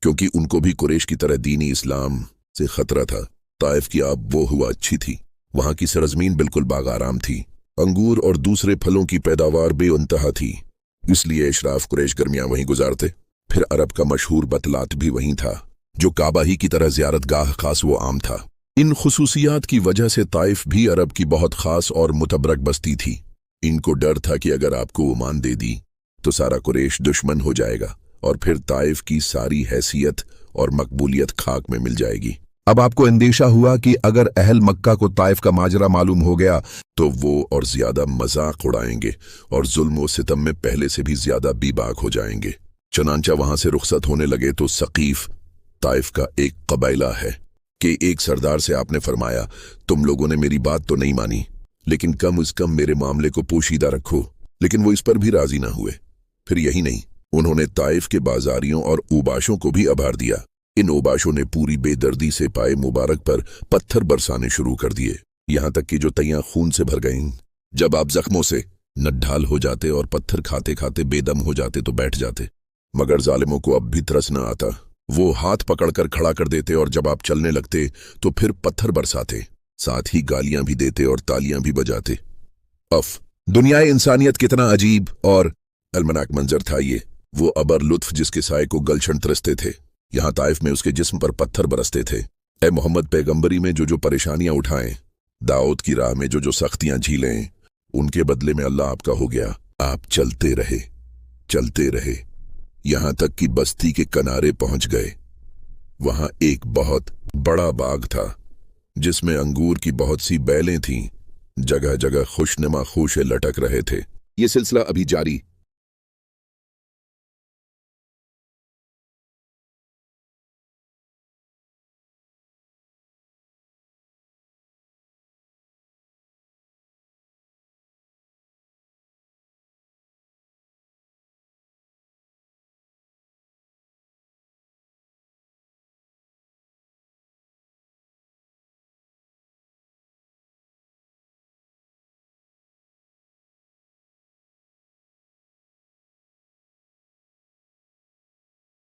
क्योंकि उनको भी कुरैश की तरह दीनी इस्लाम से खतरा था। ताइफ की आब वो हुआ अच्छी थी। वहां की सरजमीन बिल्कुल बागाराम थी। अंगूर और दूसरे फलों की पैदावार बेउंतहा थी, इसलिए इशराफ कुरैश गर्मियां वहीं गुजारते। फिर अरब का मशहूर बतलात भी वहीं था, जो काबा ही की तरह ज़ियारतगाह खास वो आम था। इन खुसूसियात की वजह से ताइफ भी अरब की बहुत खास और मुतबरक बस्ती थी। इनको डर था कि अगर आपको ओमान दे दी तो सारा कुरैश दुश्मन हो जाएगा और फिर ताइफ की सारी हैसियत और मकबूलियत खाक में मिल जाएगी। अब आपको अंदेशा हुआ कि अगर अहल मक्का को ताइफ का माजरा मालूम हो गया तो वो और ज्यादा मजाक उड़ाएंगे और जुल्म व सितम में पहले से भी ज्यादा बेबाक हो जाएंगे। चनांचा वहां से रुखसत होने लगे तो सकीफ, ताइफ का एक कबीला है, कि एक सरदार से आपने फरमाया, तुम लोगों ने मेरी बात तो नहीं मानी, लेकिन कम अज कम मेरे मामले को पोशीदा रखो। लेकिन वो इस पर भी राजी ना हुए। फिर यही नहीं, उन्होंने ताइफ के बाजारियों और उबाशों को भी आभार दिया। इन उबाशों ने पूरी बेदर्दी से पाए मुबारक पर पत्थर बरसाने शुरू कर दिए, यहां तक कि जो तैयां खून से भर गईं। जब आप जख्मों से नड्ढाल हो जाते और पत्थर खाते खाते बेदम हो जाते तो बैठ जाते, मगर जालिमों को अब भी तरस न आता। वो हाथ पकड़कर खड़ा कर देते और जब आप चलने लगते तो फिर पत्थर बरसाते, साथ ही गालियां भी देते और तालियां भी बजाते। अफ दुनिया इंसानियत कितना अजीब और अलमनाक मंजर था ये। वो अबर लुत्फ जिसके साए को गलशन तरसते थे, यहाँ ताइफ में उसके जिस्म पर पत्थर बरसते थे। ए मोहम्मद, पैगंबरी में जो जो परेशानियां उठाएं, दाऊद की राह में जो जो सख्तियां झीलें, उनके बदले में अल्लाह आपका हो गया। आप चलते रहे, यहां तक कि बस्ती के किनारे पहुंच गए। वहां एक बहुत बड़ा बाग था जिसमें अंगूर की बहुत सी बैलें थीं। जगह जगह खुशनुमा खूशे लटक रहे थे। ये सिलसिला अभी जारी